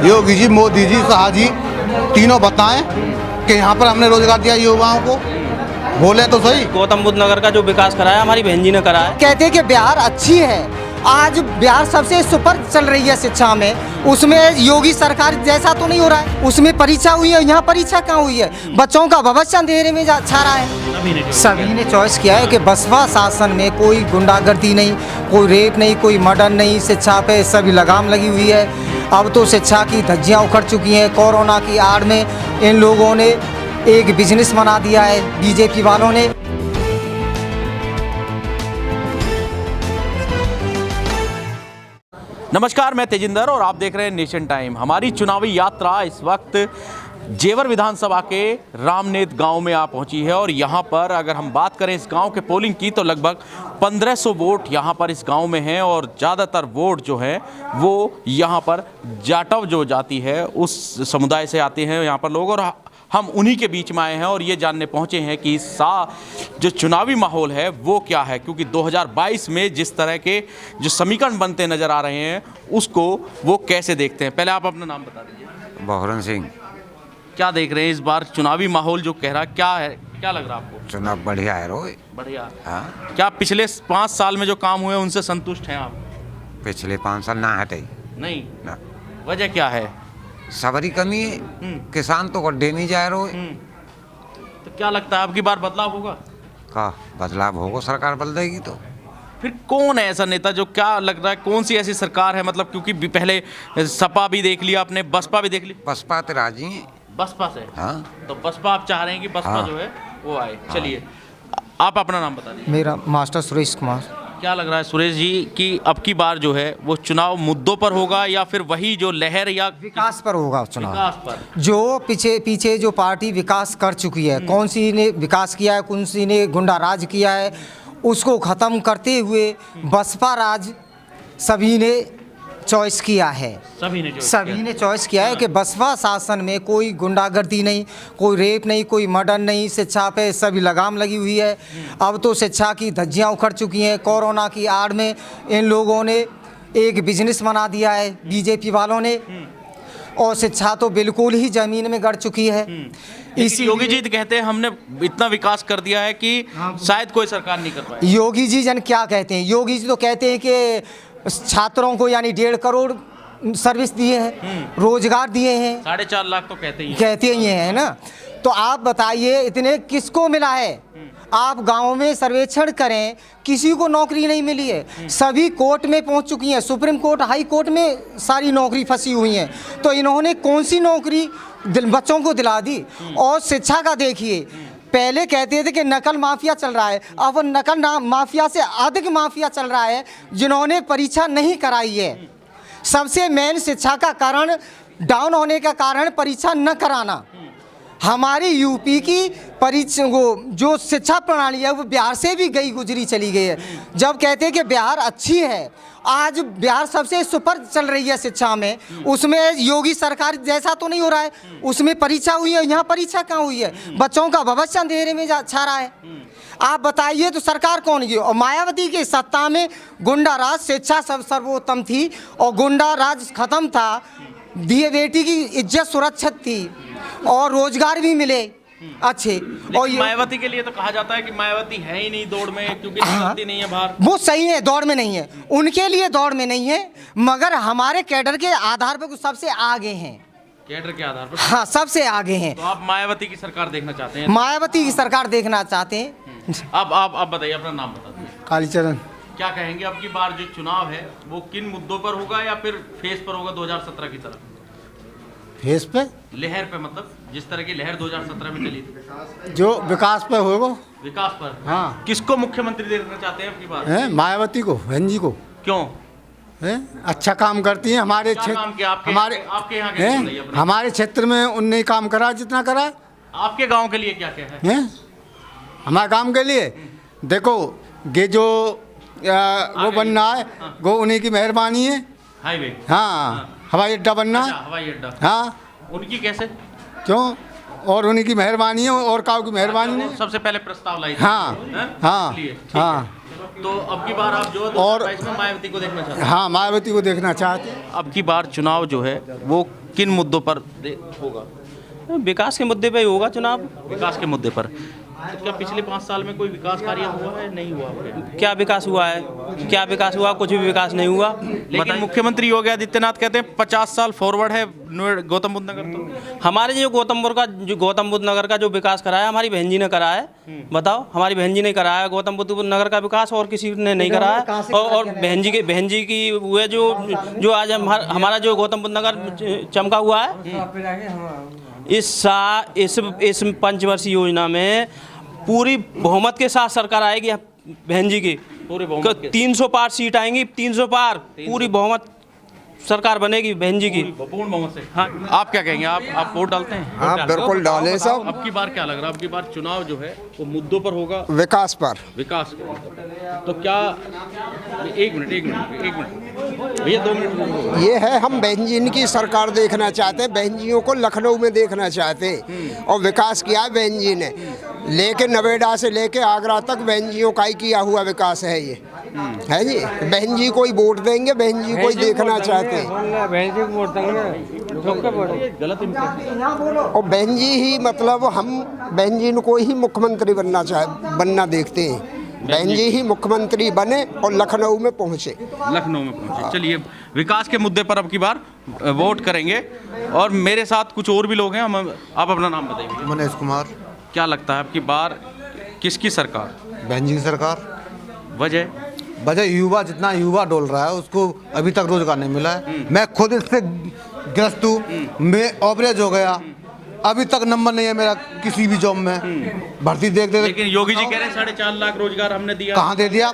योगी जी, मोदी जी, शाह जी तीनों बताएं कि यहाँ पर हमने रोजगार दिया युवाओं को। बोले तो सही। गौतम बुद्ध नगर का जो विकास कराया हमारी बहन जी ने कराया। कहते हैं कि बिहार अच्छी है, आज बिहार सबसे सुपर चल रही है शिक्षा में। उसमें योगी सरकार जैसा तो नहीं हो रहा है। उसमें परीक्षा हुई है, यहाँ परीक्षा कहाँ हुई है? बच्चों का भविष्य अंधेरे में छा रहा है। सभी ने चॉइस किया है कि बसपा शासन में कोई गुंडागर्दी नहीं, कोई रेप नहीं, कोई मर्डर नहीं, शिक्षा पे सभी लगाम लगी हुई है। अब तो शिक्षा की धज्जियाँ उखड़ चुकी हैं। कोरोना की आड़ में इन लोगों ने एक बिजनेस बना दिया है, बीजेपी वालों ने। नमस्कार, मैं तेजिंदर और आप देख रहे हैं नेशन टाइम। हमारी चुनावी यात्रा इस वक्त जेवर विधानसभा के रामनेत गांव में आ पहुंची है और यहां पर अगर हम बात करें इस गांव के पोलिंग की तो लगभग 1500 वोट यहां पर इस गांव में हैं और ज़्यादातर वोट जो है वो यहां पर जाटव जो जाति है उस समुदाय से आते हैं यहां पर लोग, और हम उन्हीं के बीच में आए हैं और ये जानने पहुंचे हैं कि जो चुनावी माहौल है वो क्या है, क्योंकि 2022 में जिस तरह के जो समीकरण बनते नज़र आ रहे हैं उसको वो कैसे देखते हैं। पहले आप अपना नाम बता दीजिए। बहरन सिंह। क्या देख रहे हैं इस बार चुनावी माहौल जो कह रहा क्या है, क्या लग रहा है आपको? चुनाव बढ़िया है रोए। बढ़िया। हाँ, क्या पिछले 5 साल में जो काम हुए उनसे संतुष्ट हैं आप? पिछले 5 साल ना हटे नहीं ना। वजह क्या है? सबरी कमी है, किसान तो गड्ढे नहीं जा रहे। तो क्या लगता है आपकी बार बदलाव होगा? का बदलाव होगा, सरकार बदल देगी तो। फिर कौन है ऐसा नेता जो, क्या लग रहा है कौन सी ऐसी सरकार है, मतलब क्योंकि पहले सपा भी देख लिया आपने, बसपा भी देख ली। बसपा तो राजी है। बसपा से? हाँ, तो बसपा आप चाह रहे हैं कि बसपा हाँ, जो है वो आए। चलिए आप अपना नाम बता दीजिए। मेरा मास्टर सुरेश कुमार। क्या लग रहा है सुरेश जी कि अब की बार जो है वो चुनाव मुद्दों पर होगा या फिर वही जो लहर या विकास पर होगा चुनाव? विकास पर। जो पीछे जो पार्टी विकास कर चुकी है, कौन सी ने विकास किया है, कौन सी ने गुंडा राज किया है, उसको ख़त्म करते हुए बसपा राज सभी ने चॉइस किया है। सभी ने चॉइस किया है कि बसपा शासन में कोई गुंडागर्दी नहीं, कोई रेप नहीं, कोई मर्डर नहीं, शिक्षा पे सभी लगाम लगी हुई है। अब तो शिक्षा की धज्जियाँ उखड़ चुकी हैं। कोरोना की आड़ में इन लोगों ने एक बिजनेस बना दिया है, बीजेपी वालों ने, और शिक्षा तो बिल्कुल ही ज़मीन में गड़ चुकी है। इसी योगी जी कहते हैं हमने इतना विकास कर दिया है कि शायद कोई सरकार नहीं कर पाई। योगी जी जन क्या कहते हैं? योगी जी तो कहते हैं कि छात्रों को यानी 1.5 करोड़ सर्विस दिए हैं, रोजगार दिए हैं। 4.5 लाख तो कहते ही हैं ना। तो आप बताइए इतने किसको मिला है? आप गांव में सर्वेक्षण करें, किसी को नौकरी नहीं मिली है। सभी कोर्ट में पहुंच चुकी हैं, सुप्रीम कोर्ट, हाई कोर्ट में सारी नौकरी फंसी हुई हैं। तो इन्होंने कौन सी नौकरी बच्चों को दिला दी? और शिक्षा का देखिए, पहले कहते थे कि नकल माफिया चल रहा है, अब नकल माफिया से अधिक माफिया चल रहा है जिन्होंने परीक्षा नहीं कराई है। सबसे मेन शिक्षा का कारण, डाउन होने का कारण परीक्षा न कराना। हमारी यूपी की परीक्षा जो शिक्षा प्रणाली है वो बिहार से भी गुजरी चली गई है। जब कहते हैं कि बिहार अच्छी है, आज बिहार सबसे सुपर चल रही है शिक्षा में। उसमें योगी सरकार जैसा तो नहीं हो रहा है। उसमें परीक्षा हुई है, यहाँ परीक्षा कहाँ हुई है? बच्चों का भविष्य अंधेरे में छा रहा है। आप बताइए तो सरकार कौन की? और मायावती की सत्ता में गुंडा राज, शिक्षा सब सर्वोत्तम थी और गुंडा राज खत्म था, दिए बेटी की इज्जत सुरक्षित थी और रोजगार भी मिले अच्छे। और मायावती के लिए तो कहा जाता है कि मायावती है ही नहीं दौड़ में, क्योंकि निकलती नहीं है बाहर। वो सही है, दौड़ में नहीं है, उनके लिए दौड़ में नहीं है, मगर हमारे कैडर के आधार पर सबसे आगे हैं। कैडर के आधार पर? हाँ, सबसे आगे हैं। तो आप मायावती की सरकार देखना चाहते हैं? मायावती की सरकार देखना चाहते हैं। अब आप बताइए, अपना नाम बता दीजिए। कालीचरण। क्या कहेंगे अब की बार जो चुनाव है वो किन मुद्दों पर होगा या फिर फेस पर होगा 2017 की तरह? फेस पे, लहर पे, मतलब जिस तरह की लहर 2017 में चली थी, जो विकास पे होगा। विकास पर? हाँ। किसको मुख्यमंत्री देखना चाहते हैं अब की बार? है मायावती को, बहन जी को। क्यों? है अच्छा काम करती हैं हमारे क्षेत्र, आपके यहाँ हमारे क्षेत्र में उनने काम करा जितना करा। आपके गांव के लिए क्या क्या है? हमारे गांव के लिए देखो, ये जो वो बनना है वो उन्हीं की मेहरबानी है। हाईवे? हाँ, हवाई अड्डा बनना है। हवाई अड्डा? हाँ। उनकी कैसे? क्यों? और उन्हीं की मेहरबानी है और काऊ की मेहरबानी नहीं। सबसे पहले प्रस्ताव लाई थी। हाँ हैं? हाँ चलिए, ठीक हाँ है। तो अब की बार आप जो है और- 2022 में मायावती को देखना चाहते हैं। हाँ मायावती को देखना चाहते हैं। अब की बार चुनाव जो है वो किन मुद्दों पर होगा? विकास के मुद्दे पे ही होगा चुनाव। विकास के मुद्दे पर। तो क्या पिछले 5 साल में कोई विकास कार्य हुआ है, नहीं हुआ आपके? क्या विकास हुआ है? क्या विकास हुआ? कुछ भी विकास नहीं हुआ। लेकिन मुख्यमंत्री योगी आदित्यनाथ कहते हैं 50 साल फॉरवर्ड है गौतम बुद्ध नगर। तो हमारे जो गौतम बुद्ध नगर का जो विकास कराया हमारी बहन जी ने करा है। बताओ, हमारी बहन जी ने कराया गौतम बुद्ध नगर का विकास, और किसी ने नहीं कराया। और बहन जी की हुए जो आज हमारा जो गौतम बुद्ध नगर चमका हुआ है, इस पंचवर्षीय योजना में पूरी बहुमत के साथ सरकार आएगी बहन जी की। पूरे बहुमत के 300 पार सीट आएंगी, 300 पार पूरी बहुमत सरकार बनेगी बहन जी की। पूर्ण बहुमत से। हाँ, आप क्या कहेंगे? आप वोट डालते हैं? हाँ बिल्कुल डालें सब। अब की बार क्या लग रहा है? अब की बार चुनाव जो है वो मुद्दों पर होगा, विकास पर। विकास के मुद्दों पर। तो क्या एक मिनट भैया, 2 मिनट। ये है, हम बहनजीन की सरकार देखना चाहते हैं, बहनजियों को लखनऊ में देखना चाहते हैं। और विकास किया है बहनजी ने, लेके नवेड़ा से लेके आगरा तक बहनजियों का ही किया हुआ विकास है ये, है जी। बहनजी को ही वोट देंगे, बहनजी को ही देखना चाहते हैं। गलत और बहनजी ही मतलब हम बहनजी को ही मुख्यमंत्री बनना देखते हैं। बहनजी ही मुख्यमंत्री बने और लखनऊ में पहुँचे। लखनऊ में पहुंचे। चलिए, विकास के मुद्दे पर अब की बार वोट करेंगे। और मेरे साथ कुछ और भी लोग हैं। आप अपना नाम बताइए। मनीष कुमार। क्या लगता है अब की बार किसकी सरकार? बहन जी की सरकार। वजह युवा, जितना युवा डोल रहा है उसको अभी तक रोजगार नहीं मिला है। मैं खुद इससे ग्रस्त हूँ, मैं ऑपरेज हो गया, अभी तक नंबर नहीं है मेरा किसी भी जॉब में। भर्ती देख दे। लेकिन योगी जी कह रहे हैं 4.5 लाख रोजगार हमने दिया। कहाँ दे दिया?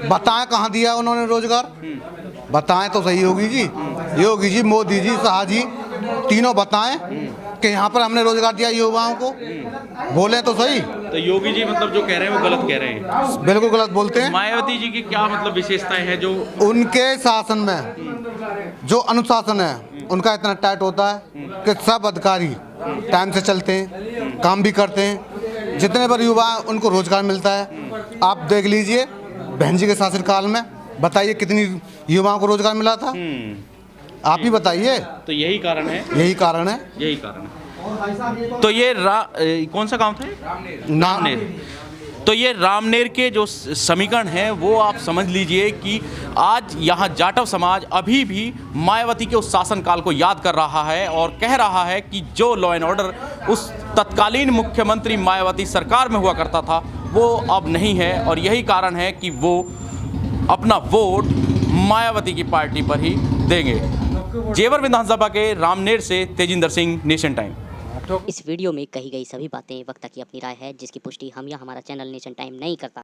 बताएं कहाँ दिया उन्होंने रोजगार? बताएं तो सही। योगी जी, मोदी जी, शाह जी, तीनों बताएं कि यहाँ पर हमने रोजगार दिया युवाओं को। बोले तो सही। तो योगी जी मतलब जो कह रहे हैं वो गलत कह रहे हैं। बिल्कुल गलत बोलते हैं। मायावती जी की क्या मतलब विशेषताएं हैं जो उनके शासन में जो अनुशासन है उनका इतना टाइट होता है कि सब अधिकारी टाइम से चलते हैं, काम भी करते हैं। जितने बार युवा उनको रोजगार मिलता है। आप देख लीजिए बहन जी के शासनकाल में, बताइए कितनी युवाओं को रोजगार मिला था? आप ही बताइए। तो यही कारण है। यही कारण है। तो ये कौन सा गांव था? रामनेर। तो ये रामनेर के जो समीकरण हैं वो आप समझ लीजिए कि आज यहाँ जाटव समाज अभी भी मायावती के उस शासनकाल को याद कर रहा है और कह रहा है कि जो लॉ एंड ऑर्डर उस तत्कालीन मुख्यमंत्री मायावती सरकार में हुआ करता था वो अब नहीं है। और यही कारण है कि वो अपना वोट मायावती की पार्टी पर ही देंगे। जेवर विधानसभा के रामनेर से तेजिंदर सिंह, नेशन टाइम। इस वीडियो में कही गई सभी बातें वक्ता की अपनी राय है, जिसकी पुष्टि हम या हमारा चैनल नेशन टाइम नहीं करता।